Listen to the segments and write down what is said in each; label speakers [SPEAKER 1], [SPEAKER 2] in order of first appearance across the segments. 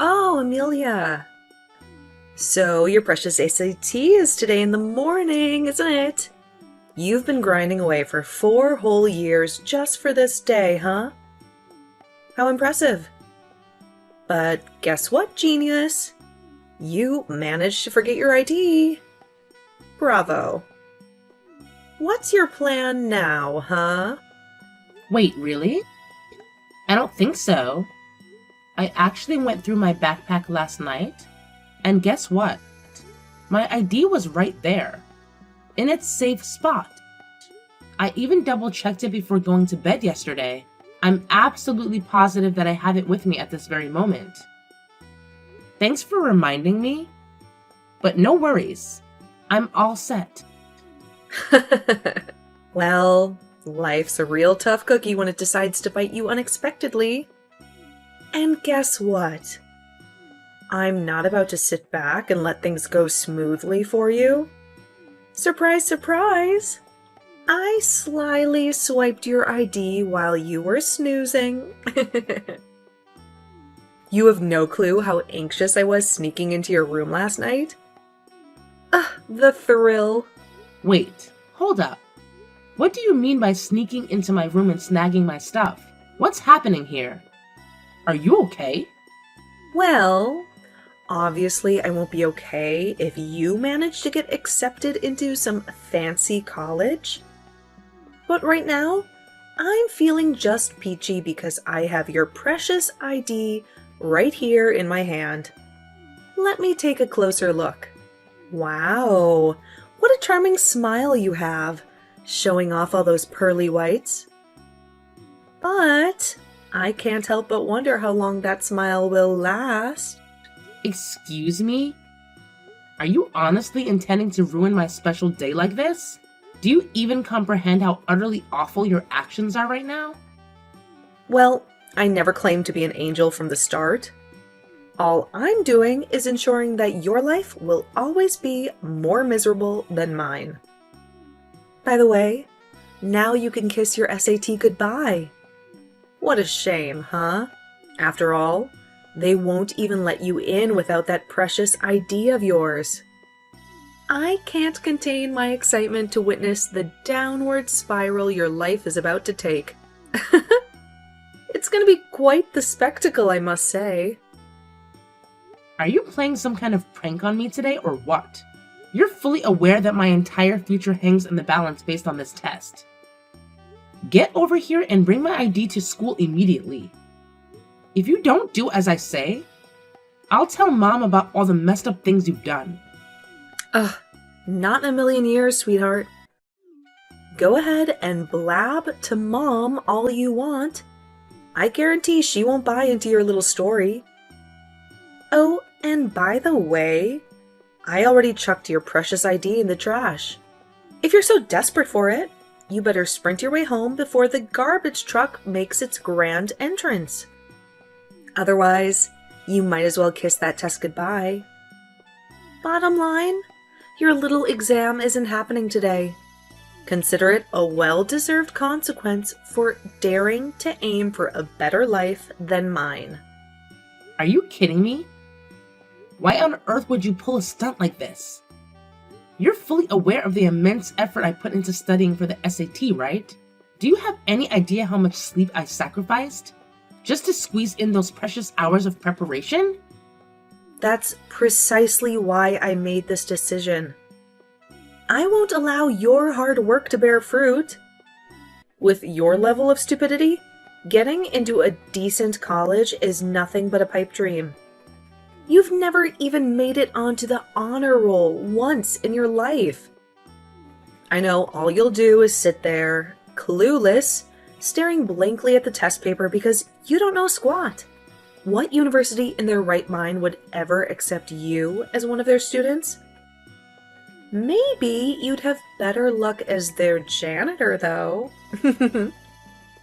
[SPEAKER 1] Oh, Amelia. So your precious SAT is today in the morning, isn't it? You've been grinding away for 4 whole years just for this day, huh? How impressive. But guess what, genius? You managed to forget your ID. Bravo. What's your plan now, huh?
[SPEAKER 2] Wait, really? I don't think so. I actually went through my backpack last night, and guess what? My ID was right there, in its safe spot. I even double-checked it before going to bed yesterday. I'm absolutely positive that I have it with me at this very moment. Thanks for reminding me, but no worries. I'm all set.
[SPEAKER 1] Well, life's a real tough cookie when it decides to bite you unexpectedly. And guess what? I'm not about to sit back and let things go smoothly for you. Surprise, surprise! I slyly swiped your ID while you were snoozing. You have no clue how anxious I was sneaking into your room last night? The thrill.
[SPEAKER 2] Wait, hold up. What do you mean by sneaking into my room and snagging my stuff? What's happening here? Are you okay?
[SPEAKER 1] Well, obviously I won't be okay if you manage to get accepted into some fancy college. But right now, I'm feeling just peachy because I have your precious ID right here in my hand. Let me take a closer look. Wow, what a charming smile you have, showing off all those pearly whites. But I can't help but wonder how long that smile will last.
[SPEAKER 2] Excuse me? Are you honestly intending to ruin my special day like this? Do you even comprehend how utterly awful your actions are right now?
[SPEAKER 1] Well, I never claimed to be an angel from the start. All I'm doing is ensuring that your life will always be more miserable than mine. By the way, now you can kiss your SAT goodbye. What a shame, huh? After all, they won't even let you in without that precious ID of yours. I can't contain my excitement to witness the downward spiral your life is about to take. It's going to be quite the spectacle, I must say.
[SPEAKER 2] Are you playing some kind of prank on me today or what? You're fully aware that my entire future hangs in the balance based on this test. Get over here and bring my ID to school immediately. If you don't do as I say, I'll tell Mom about all the messed up things you've done.
[SPEAKER 1] Ugh, not in a million years, sweetheart. Go ahead and blab to Mom all you want. I guarantee she won't buy into your little story. Oh, and by the way, I already chucked your precious ID in the trash. If you're so desperate for it, you better sprint your way home before the garbage truck makes its grand entrance. Otherwise, you might as well kiss that test goodbye. Bottom line, your little exam isn't happening today. Consider it a well-deserved consequence for daring to aim for a better life than mine.
[SPEAKER 2] Are you kidding me? Why on earth would you pull a stunt like this? You're fully aware of the immense effort I put into studying for the SAT, right? Do you have any idea how much sleep I sacrificed? Just to squeeze in those precious hours of preparation?
[SPEAKER 1] That's precisely why I made this decision. I won't allow your hard work to bear fruit. With your level of stupidity, getting into a decent college is nothing but a pipe dream. You've never even made it onto the honor roll once in your life. I know all you'll do is sit there, clueless, staring blankly at the test paper because you don't know squat. What university in their right mind would ever accept you as one of their students? Maybe you'd have better luck as their janitor, though.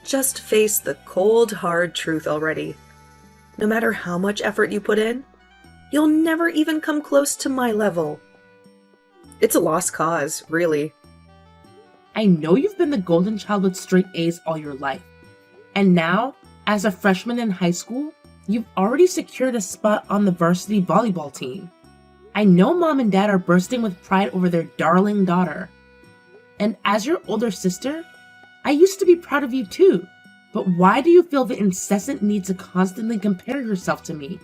[SPEAKER 1] Just face the cold, hard truth already. No matter how much effort you put in, you'll never even come close to my level. It's a lost cause, really.
[SPEAKER 2] I know you've been the golden child with straight A's all your life. And now, as a freshman in high school, You've already secured a spot on the varsity volleyball team. I know Mom and Dad are bursting with pride over their darling daughter. And as your older sister, I used to be proud of you too. But why do you feel the incessant need to constantly compare yourself to me?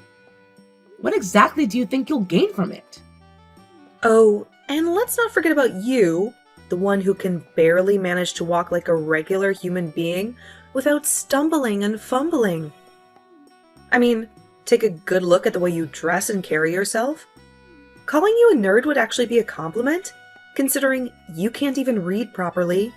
[SPEAKER 2] What exactly do you think you'll gain from it?
[SPEAKER 1] Oh, and let's not forget about you, the one who can barely manage to walk like a regular human being without stumbling and fumbling. I mean, take a good look at the way you dress and carry yourself. Calling you a nerd would actually be a compliment, considering you can't even read properly.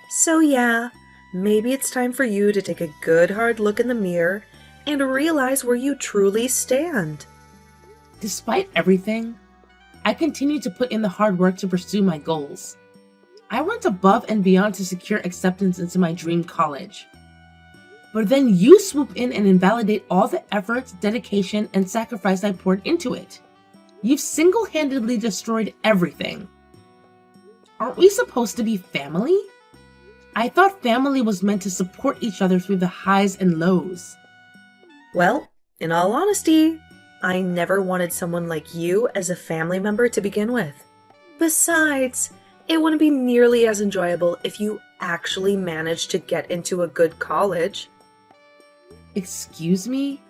[SPEAKER 1] So yeah, maybe it's time for you to take a good hard look in the mirror and realize where you truly stand.
[SPEAKER 2] Despite everything, I continue to put in the hard work to pursue my goals. I went above and beyond to secure acceptance into my dream college. But then you swoop in and invalidate all the effort, dedication, and sacrifice I poured into it. You've single-handedly destroyed everything. Aren't we supposed to be family? I thought family was meant to support each other through the highs and lows.
[SPEAKER 1] Well, in all honesty, I never wanted someone like you as a family member to begin with. Besides, it wouldn't be nearly as enjoyable if you actually managed to get into a good college.
[SPEAKER 2] Excuse me?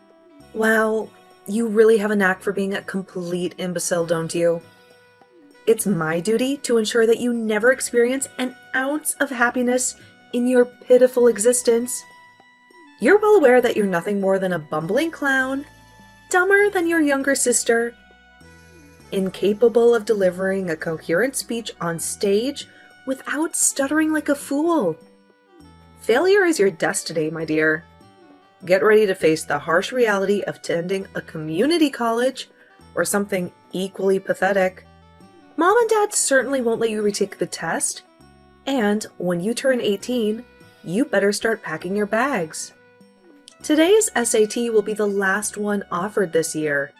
[SPEAKER 1] Wow, you really have a knack for being a complete imbecile, don't you? It's my duty to ensure that you never experience an ounce of happiness in your pitiful existence. You're well aware that you're nothing more than a bumbling clown, dumber than your younger sister, incapable of delivering a coherent speech on stage without stuttering like a fool. Failure is your destiny, my dear. Get ready to face the harsh reality of attending a community college or something equally pathetic. Mom and Dad certainly won't let you retake the test, and when you turn 18, you better start packing your bags. Today's SAT will be the last one offered this year,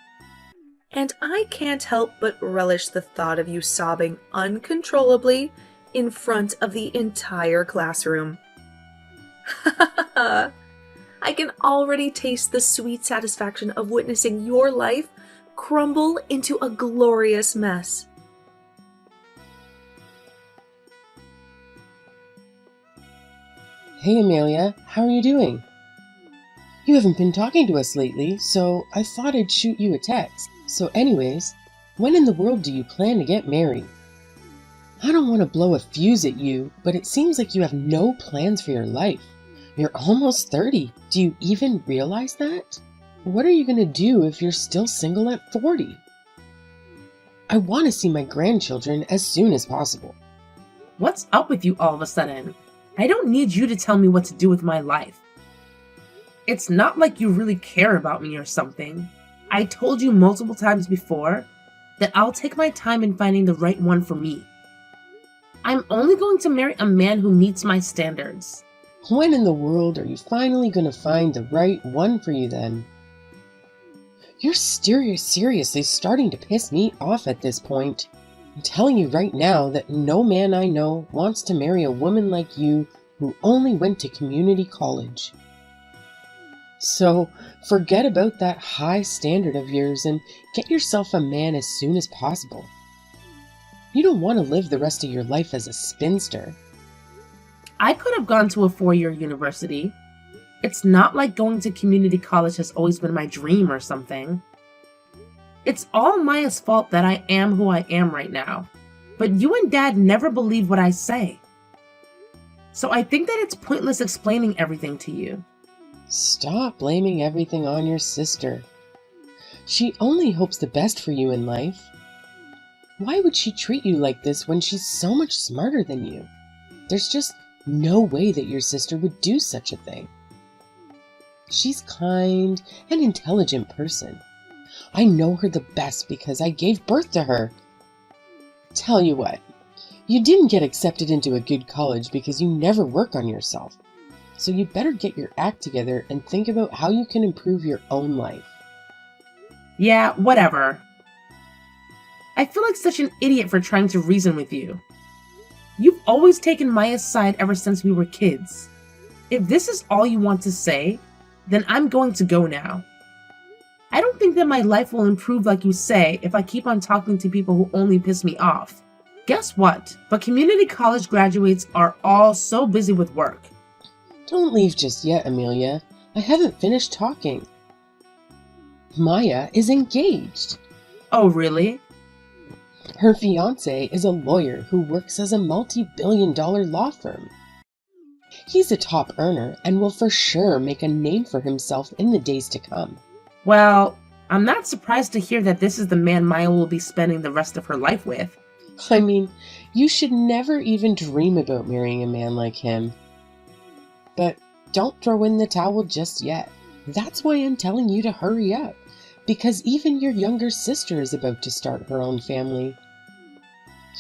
[SPEAKER 1] and I can't help but relish the thought of you sobbing uncontrollably in front of the entire classroom. I can already taste the sweet satisfaction of witnessing your life crumble into a glorious mess.
[SPEAKER 3] Hey Amelia, how are you doing? You haven't been talking to us lately, so I thought I'd shoot you a text. So anyways, when in the world do you plan to get married? I don't want to blow a fuse at you, but it seems like you have no plans for your life. You're almost 30. Do you even realize that? What are you going to do if you're still single at 40? I want to see my grandchildren as soon as possible.
[SPEAKER 2] What's up with you all of a sudden? I don't need you to tell me what to do with my life. It's not like you really care about me or something. I told you multiple times before that I'll take my time in finding the right one for me. I'm only going to marry a man who meets my standards.
[SPEAKER 3] When in the world are you finally going to find the right one for you then? You're seriously starting to piss me off at this point. I'm telling you right now that no man I know wants to marry a woman like you who only went to community college. So forget about that high standard of yours and get yourself a man as soon as possible. You don't want to live the rest of your life as a spinster.
[SPEAKER 2] I could have gone to a 4-year university. It's not like going to community college has always been my dream or something. It's all Maya's fault that I am who I am right now. But you and Dad never believe what I say. So I think that it's pointless explaining everything to you.
[SPEAKER 3] Stop blaming everything on your sister. She only hopes the best for you in life. Why would she treat you like this when she's so much smarter than you? There's just no way that your sister would do such a thing. She's kind and intelligent person. I know her the best because I gave birth to her. Tell you what, you didn't get accepted into a good college because you never work on yourself. So you better get your act together and think about how you can improve your own life.
[SPEAKER 2] Yeah, whatever. I feel like such an idiot for trying to reason with you. You've always taken Maya's side ever since we were kids. If this is all you want to say, then I'm going to go now. think that my life will improve like you say if I keep on talking to people who only piss me off. Guess what? But community college graduates are all so busy with work.
[SPEAKER 3] Don't leave just yet, Amelia. I haven't finished talking. Maya is engaged.
[SPEAKER 2] Oh, really?
[SPEAKER 3] Her fiancé is a lawyer who works as a multi-billion-dollar law firm. He's a top earner and will for sure make a name for himself in the days to come.
[SPEAKER 2] Well, I'm not surprised to hear that this is the man Maya will be spending the rest of her life with.
[SPEAKER 3] I mean, you should never even dream about marrying a man like him. But don't throw in the towel just yet. That's why I'm telling you to hurry up, because even your younger sister is about to start her own family.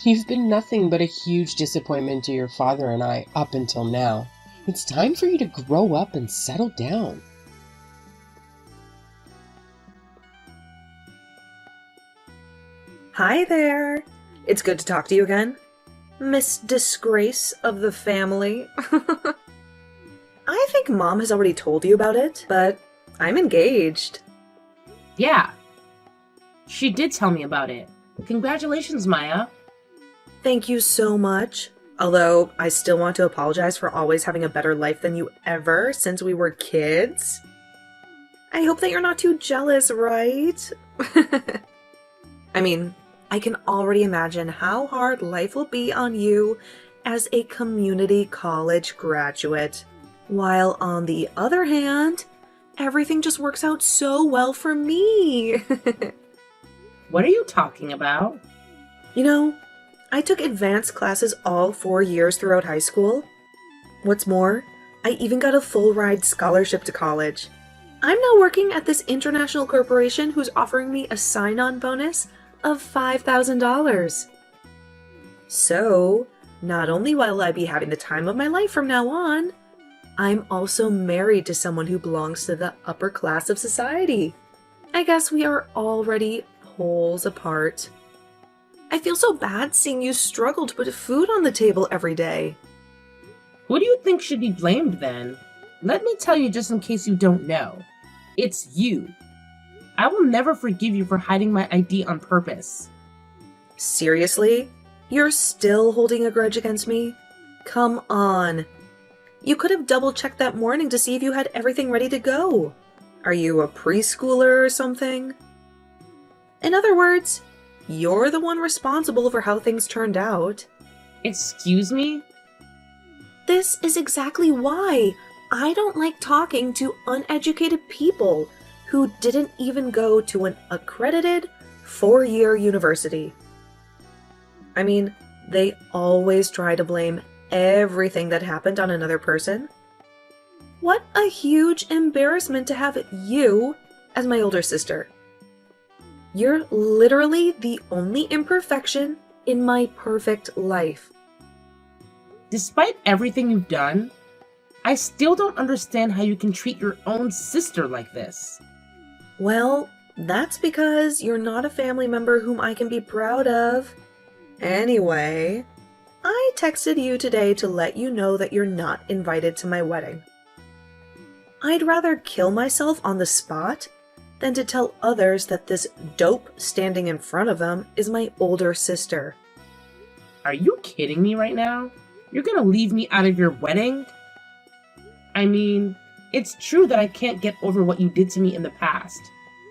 [SPEAKER 3] You've been nothing but a huge disappointment to your father and I up until now. It's time for you to grow up and settle down.
[SPEAKER 1] Hi there. It's good to talk to you again, Miss Disgrace of the family. I think Mom has already told you about it, but I'm engaged.
[SPEAKER 2] Yeah. She did tell me about it. Congratulations, Maya.
[SPEAKER 1] Thank you so much. Although, I still want to apologize for always having a better life than you ever since we were kids. I hope that you're not too jealous, right? I mean, I can already imagine how hard life will be on you as a community college graduate. While on the other hand, everything just works out so well for me.
[SPEAKER 2] What are you talking about?
[SPEAKER 1] You know, I took advanced classes all 4 years throughout high school. What's more, I even got a full ride scholarship to college. I'm now working at this international corporation who's offering me a sign-on bonus of $5,000. So, not only will I be having the time of my life from now on, I'm also married to someone who belongs to the upper class of society. I guess we are already poles apart. I feel so bad seeing you struggle to put food on the table every day.
[SPEAKER 2] Who do you think should be blamed then? Let me tell you just in case you don't know. It's you. I will never forgive you for hiding my ID on purpose.
[SPEAKER 1] Seriously? You're still holding a grudge against me? Come on. You could have double-checked that morning to see if you had everything ready to go. Are you a preschooler or something? In other words, you're the one responsible for how things turned out.
[SPEAKER 2] Excuse me?
[SPEAKER 1] This is exactly why I don't like talking to uneducated people who didn't even go to an accredited 4-year university. I mean, they always try to blame everything that happened on another person. What a huge embarrassment to have you as my older sister. You're literally the only imperfection in my perfect life.
[SPEAKER 2] Despite everything you've done, I still don't understand how you can treat your own sister like this.
[SPEAKER 1] Well, that's because you're not a family member whom I can be proud of. Anyway, I texted you today to let you know that you're not invited to my wedding. I'd rather kill myself on the spot than to tell others that this dope standing in front of them is my older sister.
[SPEAKER 2] Are you kidding me right now? You're gonna leave me out of your wedding? I mean, it's true that I can't get over what you did to me in the past,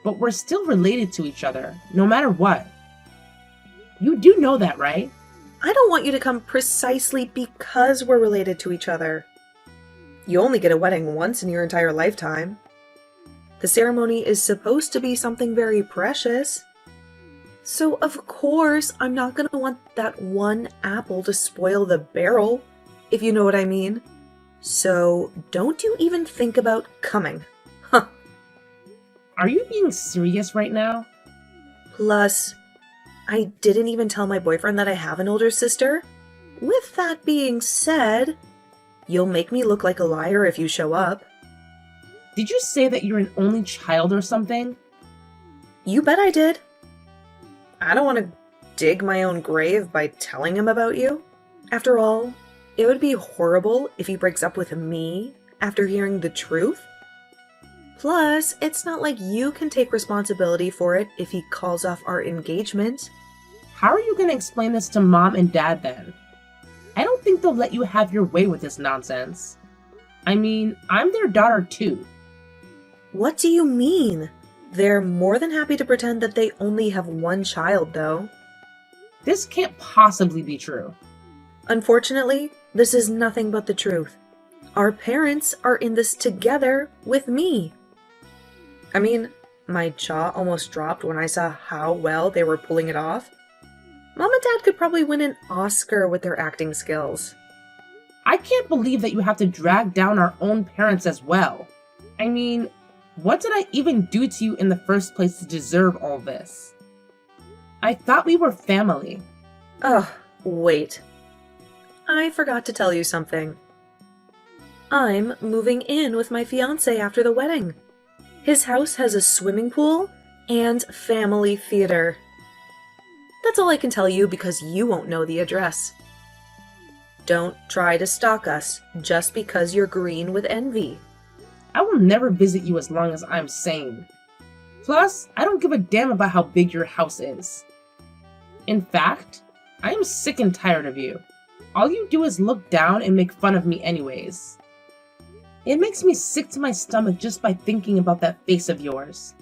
[SPEAKER 2] but we're still related to each other, no matter what. You do know that, right?
[SPEAKER 1] I don't want you to come precisely because we're related to each other. You only get a wedding once in your entire lifetime. The ceremony is supposed to be something very precious. So of course, I'm not going to want that one apple to spoil the barrel, if you know what I mean. So don't you even think about coming. Huh.
[SPEAKER 2] Are you being serious right now?
[SPEAKER 1] Plus, I didn't even tell my boyfriend that I have an older sister. With that being said, you'll make me look like a liar if you show up.
[SPEAKER 2] Did you say that you're an only child or something?
[SPEAKER 1] You bet I did. I don't want to dig my own grave by telling him about you. After all, it would be horrible if he breaks up with me after hearing the truth. Plus, it's not like you can take responsibility for it if he calls off our engagement.
[SPEAKER 2] How are you going to explain this to Mom and Dad then? I don't think they'll let you have your way with this nonsense. I mean, I'm their daughter too.
[SPEAKER 1] What do you mean? They're more than happy to pretend that they only have one child, though.
[SPEAKER 2] This can't possibly be true.
[SPEAKER 1] Unfortunately, this is nothing but the truth. Our parents are in this together with me. I mean, my jaw almost dropped when I saw how well they were pulling it off. Mom and Dad could probably win an Oscar with their acting skills.
[SPEAKER 2] I can't believe that you have to drag down our own parents as well. I mean, what did I even do to you in the first place to deserve all this? I thought we were family.
[SPEAKER 1] Oh, wait. I forgot to tell you something. I'm moving in with my fiancé after the wedding. His house has a swimming pool and family theater. That's all I can tell you because you won't know the address. Don't try to stalk us just because you're green with envy.
[SPEAKER 2] I will never visit you as long as I'm sane. Plus, I don't give a damn about how big your house is. In fact, I am sick and tired of you. All you do is look down and make fun of me anyways. It makes me sick to my stomach just by thinking about that face of yours.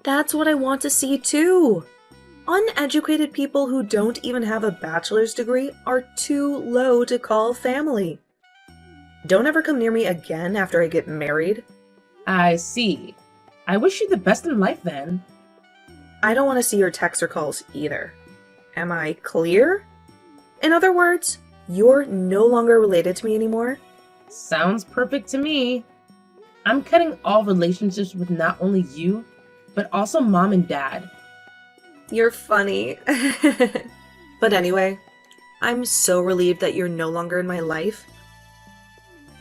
[SPEAKER 1] That's what I want to see too. Uneducated people who don't even have a bachelor's degree are too low to call family. Don't ever come near me again after I get married.
[SPEAKER 2] I see. I wish you the best in life then.
[SPEAKER 1] I don't want to see your texts or calls either. Am I clear? In other words, you're no longer related to me anymore.
[SPEAKER 2] Sounds perfect to me. I'm cutting all relationships with not only you, but also Mom and Dad.
[SPEAKER 1] You're funny. But anyway, I'm so relieved that you're no longer in my life.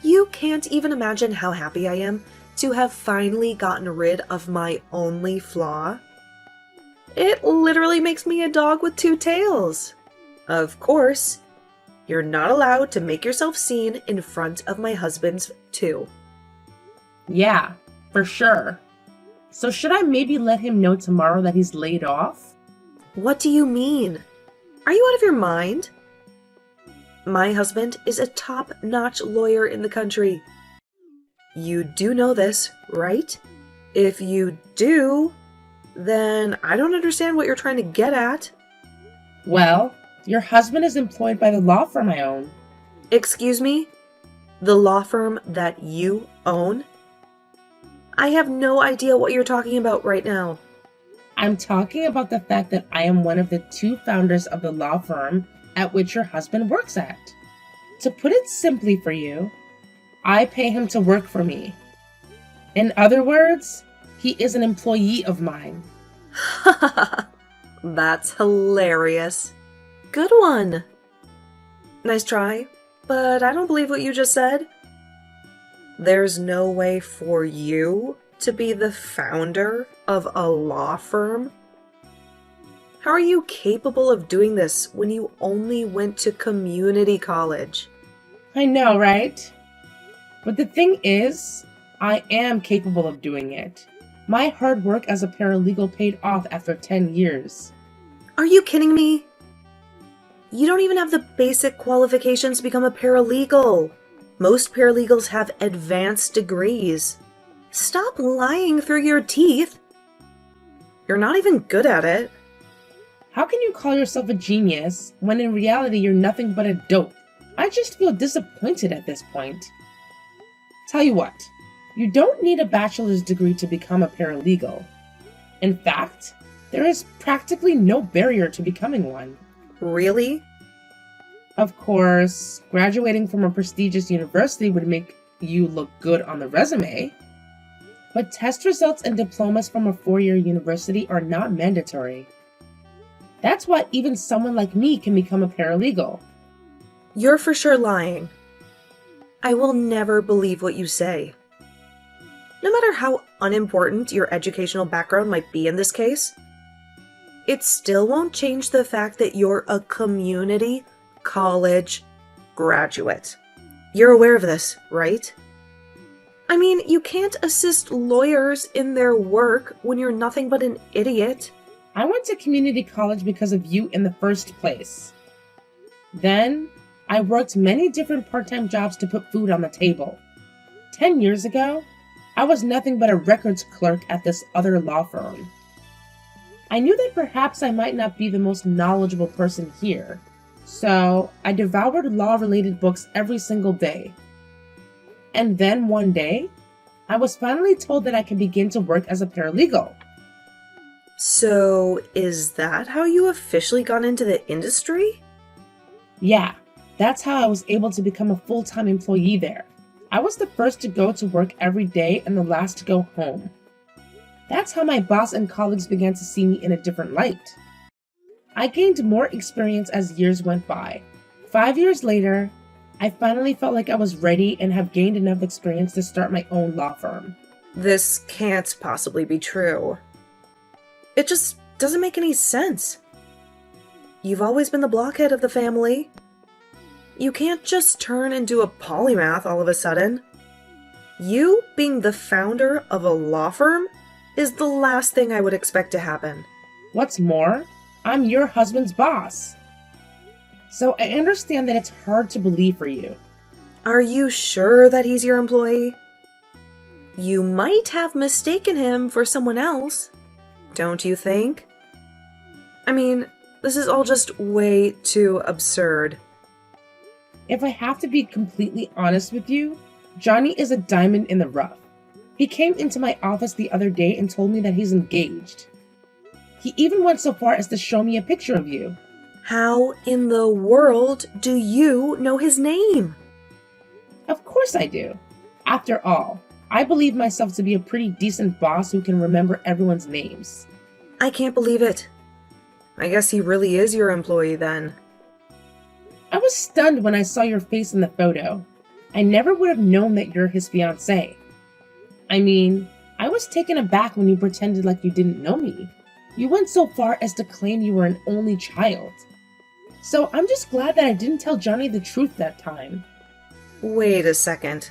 [SPEAKER 1] You can't even imagine how happy I am to have finally gotten rid of my only flaw. It literally makes me a dog with two tails. Of course, you're not allowed to make yourself seen in front of my husband's too.
[SPEAKER 2] Yeah, for sure. So should I maybe let him know tomorrow that he's laid off?
[SPEAKER 1] What do you mean? Are you out of your mind? My husband is a top-notch lawyer in the country. You do know this, right? If you do, then I don't understand what you're trying to get at.
[SPEAKER 2] Well, your husband is employed by the law firm I own.
[SPEAKER 1] Excuse me? The law firm that you own? I have no idea what you're talking about right now.
[SPEAKER 2] I'm talking about the fact that I am one of the two founders of the law firm at which your husband works at. To put it simply for you, I pay him to work for me. In other words, he is an employee of mine.
[SPEAKER 1] That's hilarious. Good one. Nice try, but I don't believe what you just said. There's no way for you to be the founder of a law firm? How are you capable of doing this when you only went to community college?
[SPEAKER 2] I know, right? But the thing is, I am capable of doing it. My hard work as a paralegal paid off after 10 years.
[SPEAKER 1] Are you kidding me? You don't even have the basic qualifications to become a paralegal. Most paralegals have advanced degrees. Stop lying through your teeth. You're not even good at it.
[SPEAKER 2] How can you call yourself a genius when in reality you're nothing but a dope? I just feel disappointed at this point. Tell you what, you don't need a bachelor's degree to become a paralegal. In fact, there is practically no barrier to becoming one.
[SPEAKER 1] Really?
[SPEAKER 2] Of course, graduating from a prestigious university would make you look good on the resume. But test results and diplomas from a 4-year university are not mandatory. That's why even someone like me can become a paralegal.
[SPEAKER 1] You're for sure lying. I will never believe what you say. No matter how unimportant your educational background might be in this case, it still won't change the fact that you're a community college graduate. You're aware of this, right? I mean, you can't assist lawyers in their work when you're nothing but an idiot.
[SPEAKER 2] I went to community college because of you in the first place. Then, I worked many different part-time jobs to put food on the table. 10 years ago, I was nothing but a records clerk at this other law firm. I knew that perhaps I might not be the most knowledgeable person here, so I devoured law-related books every single day. And then one day, I was finally told that I could begin to work as a paralegal.
[SPEAKER 1] So, is that how you officially got into the industry?
[SPEAKER 2] Yeah, that's how I was able to become a full-time employee there. I was the first to go to work every day and the last to go home. That's how my boss and colleagues began to see me in a different light. I gained more experience as years went by. 5 years later, I finally felt like I was ready and have gained enough experience to start my own law firm.
[SPEAKER 1] This can't possibly be true. It just doesn't make any sense. You've always been the blockhead of the family. You can't just turn into a polymath all of a sudden. You being the founder of a law firm is the last thing I would expect to happen.
[SPEAKER 2] What's more, I'm your husband's boss. So I understand that it's hard to believe for you.
[SPEAKER 1] Are you sure that he's your employee? You might have mistaken him for someone else, don't you think? I mean, this is all just way too absurd.
[SPEAKER 2] If I have to be completely honest with you, Johnny is a diamond in the rough. He came into my office the other day and told me that he's engaged. He even went so far as to show me a picture of you.
[SPEAKER 1] How in the world do you know his name?
[SPEAKER 2] Of course I do. After all, I believe myself to be a pretty decent boss who can remember everyone's names.
[SPEAKER 1] I can't believe it. I guess he really is your employee then.
[SPEAKER 2] I was stunned when I saw your face in the photo. I never would have known that you're his fiancée. I mean, I was taken aback when you pretended like you didn't know me. You went so far as to claim you were an only child. So I'm just glad that I didn't tell Johnny the truth that time.
[SPEAKER 1] Wait a second.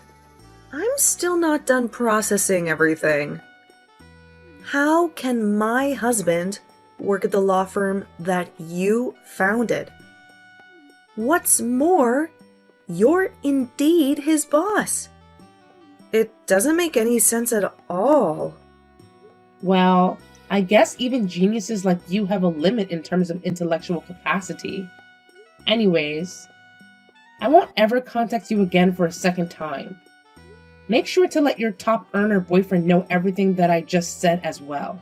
[SPEAKER 1] I'm still not done processing everything. How can my husband work at the law firm that you founded? What's more, you're indeed his boss. It doesn't make any sense at all.
[SPEAKER 2] Well, I guess even geniuses like you have a limit in terms of intellectual capacity. Anyways, I won't ever contact you again for a second time. Make sure to let your top earner boyfriend know everything that I just said as well.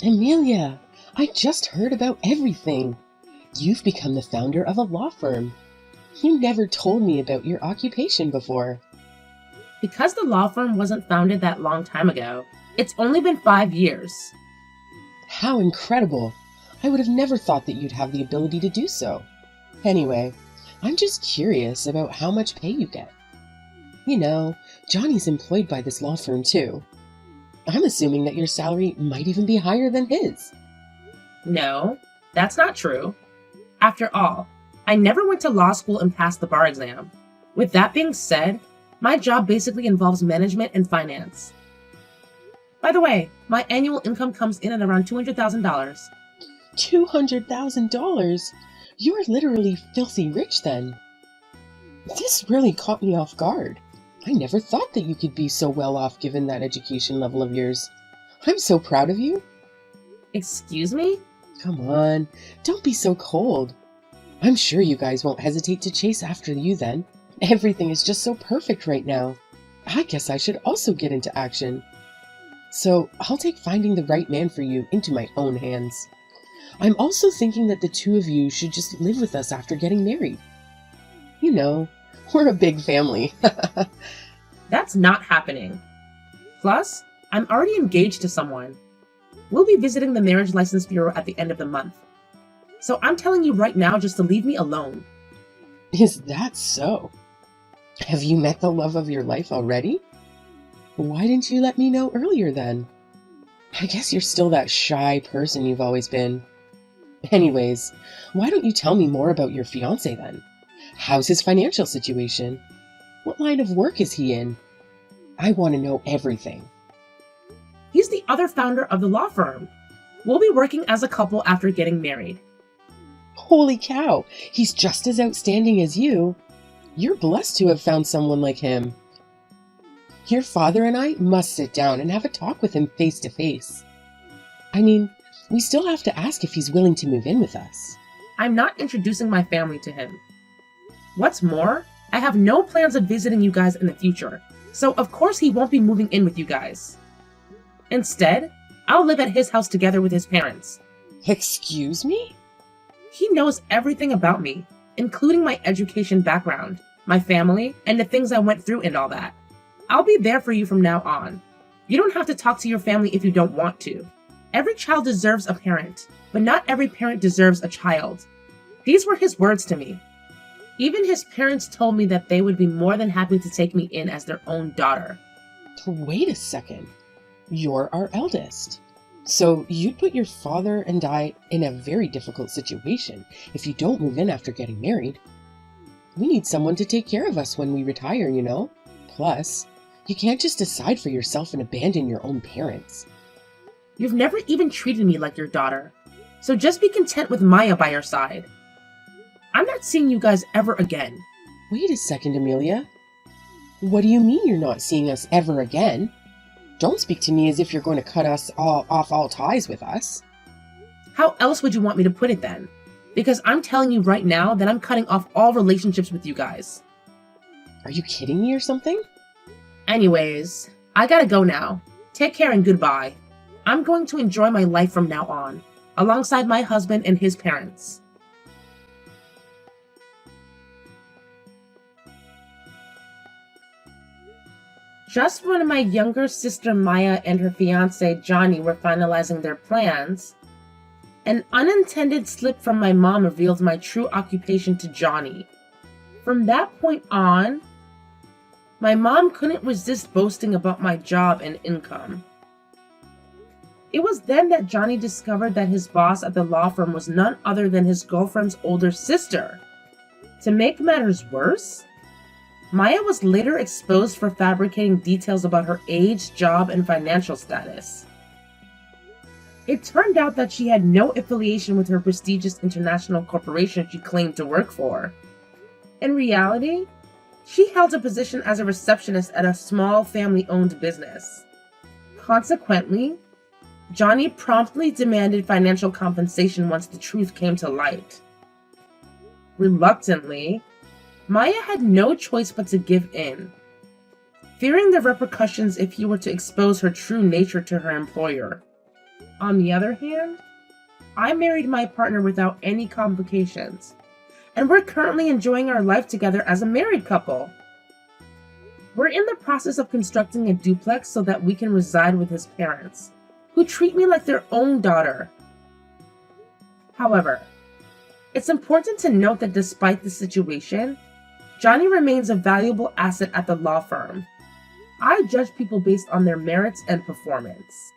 [SPEAKER 3] Amelia, I just heard about everything. You've become the founder of a law firm. You never told me about your occupation before.
[SPEAKER 2] Because the law firm wasn't founded that long time ago, it's only been 5 years.
[SPEAKER 3] How incredible! I would have never thought that you'd have the ability to do so. Anyway, I'm just curious about how much pay you get. You know, Johnny's employed by this law firm too. I'm assuming that your salary might even be higher than his.
[SPEAKER 2] No, that's not true. After all, I never went to law school and passed the bar exam. With that being said, my job basically involves management and finance. By the way, my annual income comes in at around $200,000.
[SPEAKER 3] $200,000? You're literally filthy rich then. This really caught me off guard. I never thought that you could be so well off given that education level of yours. I'm so proud of you.
[SPEAKER 2] Excuse me?
[SPEAKER 3] Come on, don't be so cold. I'm sure you guys won't hesitate to chase after you then. Everything is just so perfect right now. I guess I should also get into action. So I'll take finding the right man for you into my own hands. I'm also thinking that the two of you should just live with us after getting married. You know, we're a big family.
[SPEAKER 2] That's not happening. Plus, I'm already engaged to someone. We'll be visiting the Marriage License Bureau at the end of the month. So I'm telling you right now just to leave me alone.
[SPEAKER 3] Is that so? Have you met the love of your life already? Why didn't you let me know earlier then? I guess you're still that shy person you've always been. Anyways, why don't you tell me more about your fiancé then? How's his financial situation? What line of work is he in? I want to know everything.
[SPEAKER 2] He's the other founder of the law firm. We'll be working as a couple after getting married.
[SPEAKER 3] Holy cow, he's just as outstanding as you. You're blessed to have found someone like him. Your father and I must sit down and have a talk with him face to face. I mean, we still have to ask if he's willing to move in with us.
[SPEAKER 2] I'm not introducing my family to him. What's more, I have no plans of visiting you guys in the future, so of course he won't be moving in with you guys. Instead, I'll live at his house together with his parents.
[SPEAKER 3] Excuse me?
[SPEAKER 2] He knows everything about me, including my education background, my family, and the things I went through and all that. I'll be there for you from now on. You don't have to talk to your family if you don't want to. Every child deserves a parent, but not every parent deserves a child. These were his words to me. Even his parents told me that they would be more than happy to take me in as their own daughter.
[SPEAKER 3] Wait a second. You're our eldest. So you'd put your father and I in a very difficult situation if you don't move in after getting married. We need someone to take care of us when we retire, you know? Plus, you can't just decide for yourself and abandon your own parents.
[SPEAKER 2] You've never even treated me like your daughter, so just be content with Maya by your side. I'm not seeing you guys ever again.
[SPEAKER 3] Wait a second, Amelia. What do you mean you're not seeing us ever again? Don't speak to me as if you're going to cut us off all ties with us.
[SPEAKER 2] How else would you want me to put it then? Because I'm telling you right now that I'm cutting off all relationships with you guys.
[SPEAKER 3] Are you kidding me or something?
[SPEAKER 2] Anyways, I gotta go now. Take care and goodbye. I'm going to enjoy my life from now on, alongside my husband and his parents. Just when my younger sister Maya and her fiancé Johnny were finalizing their plans, an unintended slip from my mom revealed my true occupation to Johnny. From that point on, my mom couldn't resist boasting about my job and income. It was then that Johnny discovered that his boss at the law firm was none other than his girlfriend's older sister. To make matters worse, Maya was later exposed for fabricating details about her age, job, and financial status. It turned out that she had no affiliation with her prestigious international corporation she claimed to work for. In reality, she held a position as a receptionist at a small family-owned business. Consequently, Johnny promptly demanded financial compensation once the truth came to light. Reluctantly, Maya had no choice but to give in, fearing the repercussions if he were to expose her true nature to her employer. On the other hand, I married my partner without any complications, and we're currently enjoying our life together as a married couple. We're in the process of constructing a duplex so that we can reside with his parents, who treat me like their own daughter. However, it's important to note that despite the situation, Johnny remains a valuable asset at the law firm. I judge people based on their merits and performance.